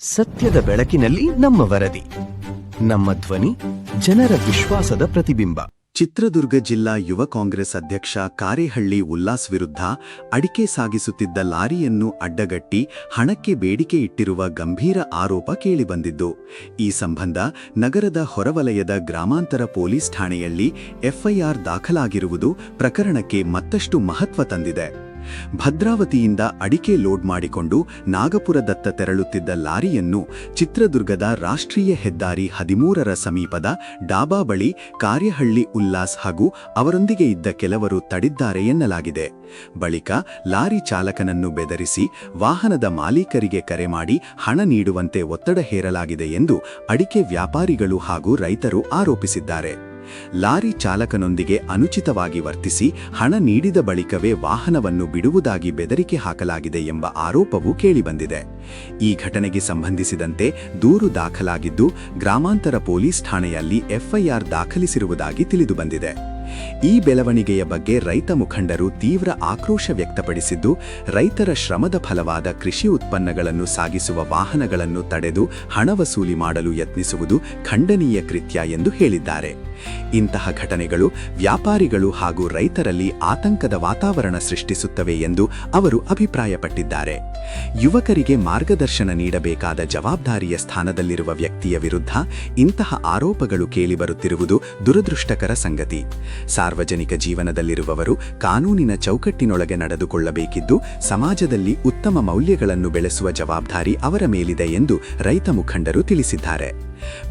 ಸತ್ಯದ ಬೆಳಕಿನಲ್ಲಿ ನಮ್ಮ ವರದಿ, ನಮ್ಮ ಧ್ವನಿ, ಜನರ ವಿಶ್ವಾಸದ ಪ್ರತಿಬಿಂಬ. ಚಿತ್ರದುರ್ಗ ಜಿಲ್ಲಾ ಯುವ ಕಾಂಗ್ರೆಸ್ ಅಧ್ಯಕ್ಷ ಕಾರೇಹಳ್ಳಿ ಉಲ್ಲಾಸ್ ವಿರುದ್ಧ ಅಡಿಕೆ ಸಾಗಿಸುತ್ತಿದ್ದ ಲಾರಿಯನ್ನು ಅಡ್ಡಗಟ್ಟಿ ಹಣಕ್ಕೆ ಬೇಡಿಕೆ ಇಟ್ಟಿರುವ ಗಂಭೀರ ಆರೋಪ ಕೇಳಿಬಂದಿದ್ದು, ಈ ಸಂಬಂಧ ನಗರದ ಹೊರವಲಯದ ಗ್ರಾಮಾಂತರ ಪೊಲೀಸ್ ಠಾಣೆಯಲ್ಲಿ ಎಫ್ಐಆರ್ ದಾಖಲಾಗಿರುವುದು ಪ್ರಕರಣಕ್ಕೆ ಮತ್ತಷ್ಟು ಮಹತ್ವ ತಂದಿದೆ. ಭದ್ರಾವತಿಯಿಂದ ಅಡಿಕೆ ಲೋಡ್ ಮಾಡಿಕೊಂಡು ನಾಗಪುರದತ್ತ ತೆರಳುತ್ತಿದ್ದ ಲಾರಿಯನ್ನು ಚಿತ್ರದುರ್ಗದ ರಾಷ್ಟ್ರೀಯ ಹೆದ್ದಾರಿ 13ರ ಸಮೀಪದ ಡಾಬಾ ಬಳಿ ಕಾರೇಹಳ್ಳಿ ಉಲ್ಲಾಸ್ ಹಾಗೂ ಅವರೊಂದಿಗೆ ಇದ್ದ ಕೆಲವರು ತಡೆದಿದ್ದಾರೆ ಎನ್ನಲಾಗಿದೆ. ಬಳಿಕ ಲಾರಿ ಚಾಲಕನನ್ನು ಬೆದರಿಸಿ ವಾಹನದ ಮಾಲೀಕರಿಗೆ ಕರೆ ಮಾಡಿ ಹಣ ನೀಡುವಂತೆ ಒತ್ತಡ ಹೇರಲಾಗಿದೆ ಎಂದು ಅಡಿಕೆ ವ್ಯಾಪಾರಿಗಳು ಹಾಗೂ ರೈತರು ಆರೋಪಿಸಿದ್ದಾರೆ. ಲಾರಿ ಚಾಲಕನೊಂದಿಗೆ ಅನುಚಿತವಾಗಿ ವರ್ತಿಸಿ ಹಣ ನೀಡಿದ ಬಳಿಕವೇ ವಾಹನವನ್ನು ಬಿಡುವುದಾಗಿ ಬೆದರಿಕೆ ಹಾಕಲಾಗಿದೆ ಎಂಬ ಆರೋಪವೂ ಕೇಳಿಬಂದಿದೆ. ಈ ಘಟನೆಗೆ ಸಂಬಂಧಿಸಿದಂತೆ ದೂರು ದಾಖಲಾಗಿದ್ದು, ಗ್ರಾಮಾಂತರ ಪೊಲೀಸ್ ಠಾಣೆಯಲ್ಲಿ ಎಫ್ಐಆರ್ ದಾಖಲಿಸಿರುವುದಾಗಿ ತಿಳಿದುಬಂದಿದೆ. ಈ ಬೆಳವಣಿಗೆಯ ಬಗ್ಗೆ ರೈತ ಮುಖಂಡರು ತೀವ್ರ ಆಕ್ರೋಶ ವ್ಯಕ್ತಪಡಿಸಿದ್ದು, ರೈತರ ಶ್ರಮದ ಫಲವಾದ ಕೃಷಿ ಉತ್ಪನ್ನಗಳನ್ನು ಸಾಗಿಸುವ ವಾಹನಗಳನ್ನು ತಡೆದು ಹಣ ವಸೂಲಿ ಮಾಡಲು ಯತ್ನಿಸುವುದು ಖಂಡನೀಯ ಕೃತ್ಯ ಎಂದು ಹೇಳಿದ್ದಾರೆ. ಇಂತಹ ಘಟನೆಗಳು ವ್ಯಾಪಾರಿಗಳು ಹಾಗೂ ರೈತರಲ್ಲಿ ಆತಂಕದ ವಾತಾವರಣ ಸೃಷ್ಟಿಸುತ್ತವೆ ಎಂದು ಅವರು ಅಭಿಪ್ರಾಯಪಟ್ಟಿದ್ದಾರೆ. ಯುವಕರಿಗೆ ಮಾರ್ಗದರ್ಶನ ನೀಡಬೇಕಾದ ಜವಾಬ್ದಾರಿಯ ಸ್ಥಾನದಲ್ಲಿರುವ ವ್ಯಕ್ತಿಯ ವಿರುದ್ಧ ಇಂತಹ ಆರೋಪಗಳು ಕೇಳಿಬರುತ್ತಿರುವುದು ದುರದೃಷ್ಟಕರ ಸಂಗತಿ. ಸಾರ್ವಜನಿಕ ಜೀವನದಲ್ಲಿರುವವರು ಕಾನೂನಿನ ಚೌಕಟ್ಟಿನೊಳಗೆ ನಡೆದುಕೊಳ್ಳಬೇಕಿದ್ದು, ಸಮಾಜದಲ್ಲಿ ಉತ್ತಮ ಮೌಲ್ಯಗಳನ್ನು ಬೆಳೆಸುವ ಜವಾಬ್ದಾರಿ ಅವರ ಮೇಲಿದೆ ಎಂದು ರೈತ ಮುಖಂಡರು ತಿಳಿಸಿದ್ದಾರೆ.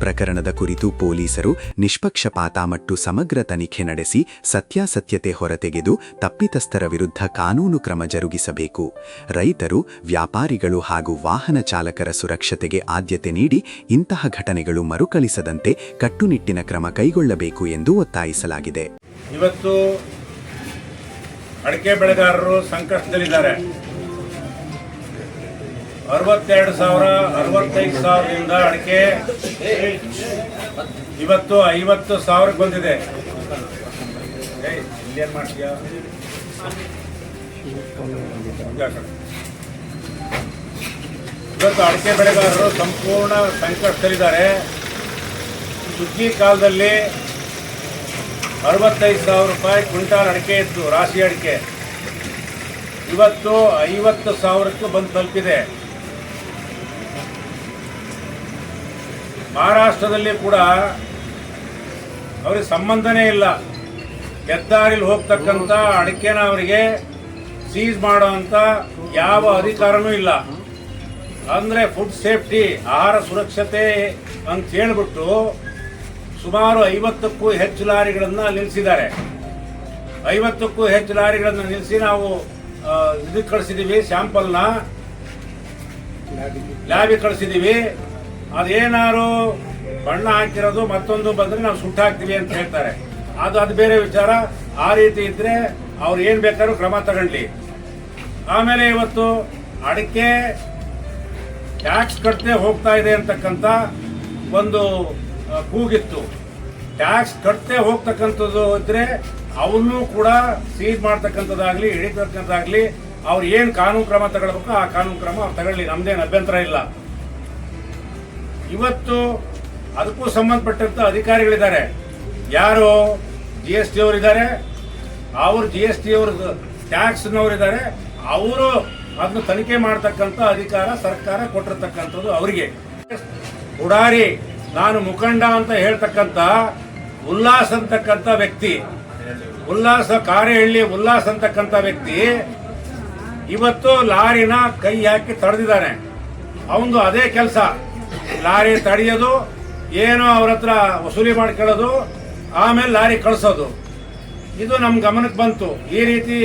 ಪ್ರಕರಣದ ಕುರಿತು ಪೊಲೀಸರು ನಿಷ್ಪಕ್ಷಪಾತ ಮತ್ತು ಸಮಗ್ರ ತನಿಖೆ ನಡೆಸಿ ಸತ್ಯಾಸತ್ಯತೆ ಹೊರತೆಗೆದು ತಪ್ಪಿತಸ್ಥರ ವಿರುದ್ಧ ಕಾನೂನು ಕ್ರಮ ಜರುಗಿಸಬೇಕು. ರೈತರು, ವ್ಯಾಪಾರಿಗಳು ಹಾಗೂ ವಾಹನ ಚಾಲಕರ ಸುರಕ್ಷತೆಗೆ ಆದ್ಯತೆ ನೀಡಿ ಇಂತಹ ಘಟನೆಗಳು ಮರುಕಳಿಸದಂತೆ ಕಟ್ಟುನಿಟ್ಟಿನ ಕ್ರಮ ಕೈಗೊಳ್ಳಬೇಕು ಎಂದು ಒತ್ತಾಯಿಸಲಾಗಿದೆ. ಇವತ್ತು ಅಡಿಕೆ ಬೆಳೆಗಾರರು ಸಂಕಷ್ಟದಲ್ಲಿದ್ದಾರೆ. 62,000 65,000ದಿಂದ ಅಡಿಕೆ ಇವತ್ತು 50,000ಕ್ಕೆ ಬಂದಿದೆ. ಇಲ್ಲೇನು ಮಾಡ್ತೀಯ? ಇವತ್ತು ಅಡಿಕೆ ಬೆಳೆಗಾರರು ಸಂಪೂರ್ಣ ಸಂಕಷ್ಟದಲ್ಲಿದ್ದಾರೆ. ಸುಗ್ಗಿ ಕಾಲದಲ್ಲಿ 65,000 ರೂಪಾಯಿ ಕ್ವಿಂಟಾಲ್ ಅಡಿಕೆ ಇತ್ತು, ರಾಶಿ ಅಡಿಕೆ. ಇವತ್ತು 50,000ಕ್ಕೆ ಬಂದು ತಲುಪಿದೆ. ಮಹಾರಾಷ್ಟ್ರದಲ್ಲಿ ಕೂಡ ಅವ್ರಿಗೆ ಸಂಬಂಧನೇ ಇಲ್ಲ. ಹೆದ್ದಾರಿಲಿ ಹೋಗ್ತಕ್ಕಂಥ ಅಡಿಕೆನ ಅವರಿಗೆ ಸೀಸ್ ಮಾಡೋಂಥ ಯಾವ ಅಧಿಕಾರನೂ ಇಲ್ಲ. ಅಂದರೆ ಫುಡ್ ಸೇಫ್ಟಿ, ಆಹಾರ ಸುರಕ್ಷತೆ ಅಂತ ಹೇಳ್ಬಿಟ್ಟು ಸುಮಾರು 50ಕ್ಕೂ ಹೆಚ್ಚು ಲಾರಿಗಳನ್ನು ನಿಲ್ಲಿಸಿದ್ದಾರೆ. 50ಕ್ಕೂ ಹೆಚ್ಚು ಲಾರಿಗಳನ್ನು ನಿಲ್ಲಿಸಿ ನಾವು ಇದಕ್ಕೆ ಕಳಿಸಿದ್ದೀವಿ, ಸ್ಯಾಂಪಲ್ನ ಲ್ಯಾಬಿಗೆ ಕಳಿಸಿದ್ದೀವಿ. ಅದೇನಾರು ಬಣ್ಣ ಹಾಕಿರೋದು ಮತ್ತೊಂದು ಬಂದರೆ ನಾವು ಸುಟ್ಟಾಕ್ತೀವಿ ಅಂತ ಹೇಳ್ತಾರೆ. ಅದು ಬೇರೆ ವಿಚಾರ. ಆ ರೀತಿ ಇದ್ರೆ ಅವ್ರು ಏನು ಬೇಕಾದ್ರೂ ಕ್ರಮ ತಗೊಳ್ಳಿ. ಆಮೇಲೆ ಇವತ್ತು ಅಡಿಕೆ ಟ್ಯಾಕ್ಸ್ ಕಟ್ಟದೆ ಹೋಗ್ತಾ ಇದೆ ಅಂತಕ್ಕಂಥ ಒಂದು ಕೂಗಿತ್ತು. ಟ್ಯಾಕ್ಸ್ ಕಟ್ಟದೆ ಹೋಗ್ತಕ್ಕಂಥದ್ದು ಇದ್ರೆ ಅವನ್ನೂ ಕೂಡ ಸೀಸ್ ಮಾಡ್ತಕ್ಕಂಥದ್ದಾಗಲಿ ಹಿಡಿತಕ್ಕಂಥದ್ದಾಗಲಿ ಅವ್ರು ಏನು ಕಾನೂನು ಕ್ರಮ ತಗೊಳ್ಬೇಕು ಆ ಕಾನೂನು ಕ್ರಮ ಅವ್ರು ತಗೊಳ್ಳಿ, ನಮ್ದೇನು ಅಭ್ಯಂತರ ಇಲ್ಲ. ಇವತ್ತು ಅದಕ್ಕೂ ಸಂಬಂಧಪಟ್ಟಂತ ಅಧಿಕಾರಿಗಳಿದ್ದಾರೆ. ಯಾರು GST ಅವರಿದ್ದಾರೆ, ಅವರು GST ಅವ್ರದ್ದು ಟ್ಯಾಕ್ಸ್ನವರಿದ್ದಾರೆ. ಅವರು ಅದನ್ನು ತನಿಖೆ ಮಾಡ್ತಕ್ಕಂಥ ಅಧಿಕಾರ ಸರ್ಕಾರ ಕೊಟ್ಟಿರ್ತಕ್ಕಂಥದ್ದು ಅವರಿಗೆ. ಉಡಾರಿ ನಾನು ಮುಖಂಡ ಅಂತ ಹೇಳ್ತಕ್ಕಂಥ ಉಲ್ಲಾಸ್ ಅಂತಕ್ಕಂಥ ವ್ಯಕ್ತಿ, ಕಾರೇಹಳ್ಳಿ ಉಲ್ಲಾಸ್ ಅಂತಕ್ಕಂಥ ವ್ಯಕ್ತಿ ಇವತ್ತು ಲಾರಿನ ಕೈ ಹಾಕಿ ತಡೆದಿದ್ದಾನೆ. ಅವನು ಅದೇ ಕೆಲಸ, ಲಾರಿ ತಡೆಯೋದು, ಏನೋ ಅವ್ರ ಹತ್ರ ವಸೂಲಿ ಮಾಡ್ಕೊಳ್ಳೋದು, ಆಮೇಲೆ ಲಾರಿ ಕಳಿಸೋದು. ಇದು ನಮ್ಮ ಗಮನಕ್ಕೆ ಬಂತು. ಈ ರೀತಿ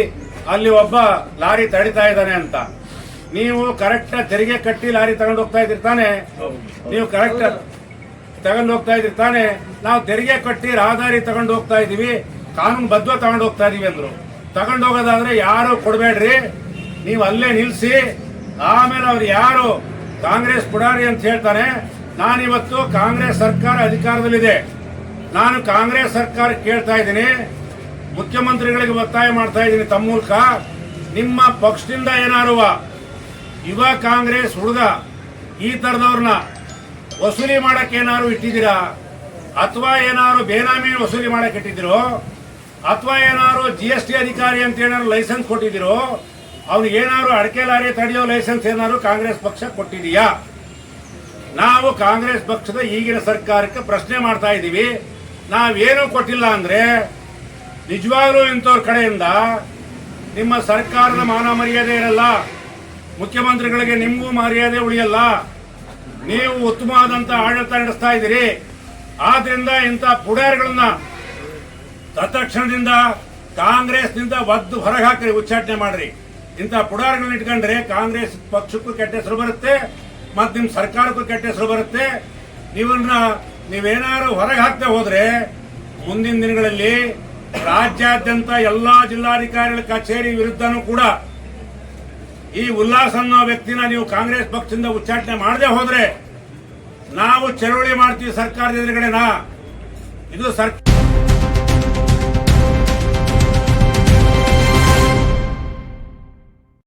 ಅಲ್ಲಿ ಒಬ್ಬ ಲಾರಿ ತಡಿತಾ ಇದ್ದಾನೆ ಅಂತ. ನೀವು ಕರೆಕ್ಟ್ ತೆರಿಗೆ ಕಟ್ಟಿ ಲಾರಿ ತಗೊಂಡು ಹೋಗ್ತಾ ಇದ್ದೀರಿ ತಾನೆ? ನೀವು ಕರೆಕ್ಟ್ ತಗೊಂಡು ಹೋಗ್ತಾ ಇದ್ದೀರಿ ತಾನೆ? ನಾವು ತೆರಿಗೆ ಕಟ್ಟಿ ರಹದಾರಿ ತಗೊಂಡು ಹೋಗ್ತಾ ಇದೀವಿ, ಕಾನೂನು ಬದ್ಧ ತಗೊಂಡು ಹೋಗ್ತಾ ಇದೀವಿ ಅಂದ್ರು. ತಗೊಂಡು ಹೋಗೋದಾದ್ರೆ ಯಾರು ಕೊಡಬೇಡ್ರಿ, ನೀವು ಅಲ್ಲೇ ನಿಲ್ಲಿಸಿ. ಆಮೇಲೆ ಅವ್ರು ಯಾರು ಕಾಂಗ್ರೆಸ್ ಪುಡಾರಿ ಅಂತ ಹೇಳ್ತಾನೆ. ನಾನಿವತ್ತು ಕಾಂಗ್ರೆಸ್ ಸರ್ಕಾರ ಅಧಿಕಾರದಲ್ಲಿದೆ. ನಾನು ಕಾಂಗ್ರೆಸ್ ಸರ್ಕಾರ ಕೇಳ್ತಾ ಇದ್ದೀನಿ, ಮುಖ್ಯಮಂತ್ರಿಗಳಿಗೆ ಒತ್ತಾಯ ಮಾಡ್ತಾ ಇದ್ದೀನಿ ತಮ್ಮ ಮೂಲಕ, ನಿಮ್ಮ ಪಕ್ಷದಿಂದ ಏನಾರುವ ಯುವ ಕಾಂಗ್ರೆಸ್ ಹುಡುಗ ಈ ತರದವ್ರನ್ನ ವಸೂಲಿ ಮಾಡಕ್ಕೆ ಏನಾದ್ರು ಇಟ್ಟಿದ್ದೀರಾ, ಅಥವಾ ಏನಾದ್ರು ಬೇನಾಮಿ ವಸೂಲಿ ಮಾಡಕ್ಕೆ ಇಟ್ಟಿದ್ದೀರೋ, ಅಥವಾ ಏನಾದ್ರು GST ಅಧಿಕಾರಿ ಅಂತ ಏನಾದ್ರು ಲೈಸೆನ್ಸ್ ಕೊಟ್ಟಿದ್ದೀರೋ, ಅವ್ನಿಗೆ ಏನಾದ್ರು ಅಡಕೆ ಲಾರಿ ತಡೆಯೋ ಲೈಸೆನ್ಸ್ ಏನಾದ್ರು ಕಾಂಗ್ರೆಸ್ ಪಕ್ಷ ಕೊಟ್ಟಿದೆಯಾ? ನಾವು ಕಾಂಗ್ರೆಸ್ ಪಕ್ಷದ ಈಗಿನ ಸರ್ಕಾರಕ್ಕೆ ಪ್ರಶ್ನೆ ಮಾಡ್ತಾ ಇದ್ದೀವಿ. ನಾವೇನು ಕೊಟ್ಟಿಲ್ಲ ಅಂದ್ರೆ ನಿಜವಾಗ್ಲೂ ಇಂಥವ್ರ ಕಡೆಯಿಂದ ನಿಮ್ಮ ಸರ್ಕಾರದ ಮಾನ ಮರ್ಯಾದೆ ಇರಲ್ಲ, ಮುಖ್ಯಮಂತ್ರಿಗಳಿಗೆ ನಿಮಗೂ ಮರ್ಯಾದೆ ಉಳಿಯಲ್ಲ. ನೀವು ಉತ್ತಮವಾದಂತ ಆಡಳಿತ ನಡೆಸ್ತಾ ಇದ್ದೀರಿ. ಆದ್ರಿಂದ ಇಂಥ ಪುಡಾರಿಗಳನ್ನ ತತ್ಕ್ಷಣದಿಂದ ಕಾಂಗ್ರೆಸ್ನಿಂದ ಒದ್ದು ಹೊರಗೆ ಹಾಕಿ ಉಚ್ಚಾಟನೆ ಮಾಡ್ರಿ. ಇಂಥ ಪುಡಾರಿಗಳನ್ನ ಇಟ್ಕೊಂಡ್ರೆ ಕಾಂಗ್ರೆಸ್ ಪಕ್ಷಕ್ಕೂ ಕೆಟ್ಟ ಹೆಸರು ಬರುತ್ತೆ, ಮತ್ತು ನಿಮ್ಮ ಸರ್ಕಾರಕ್ಕೂ ಕೆಟ್ಟ ಹೆಸರು ಬರುತ್ತೆ. ನೀವೇನಾದ್ರು ಹೊರಗೆ ಹಾಕ್ತಾ ಹೋದ್ರೆ ಮುಂದಿನ ದಿನಗಳಲ್ಲಿ ರಾಜ್ಯಾದ್ಯಂತ ಎಲ್ಲಾ ಜಿಲ್ಲಾಧಿಕಾರಿಗಳ ಕಚೇರಿ ವಿರುದ್ಧನೂ ಕೂಡ ಈ ಉಲ್ಲಾಸ್ ಅನ್ನೋ ವ್ಯಕ್ತಿನ ನೀವು ಕಾಂಗ್ರೆಸ್ ಪಕ್ಷದಿಂದ ಉಚ್ಚಾಟನೆ ಮಾಡದೆ ಹೋದ್ರೆ ನಾವು ಚಳವಳಿ ಮಾಡ್ತೀವಿ ಸರ್ಕಾರದ ಎದುರುಗಡೆನಾ. ಇದು ಸರ್ಕಾರ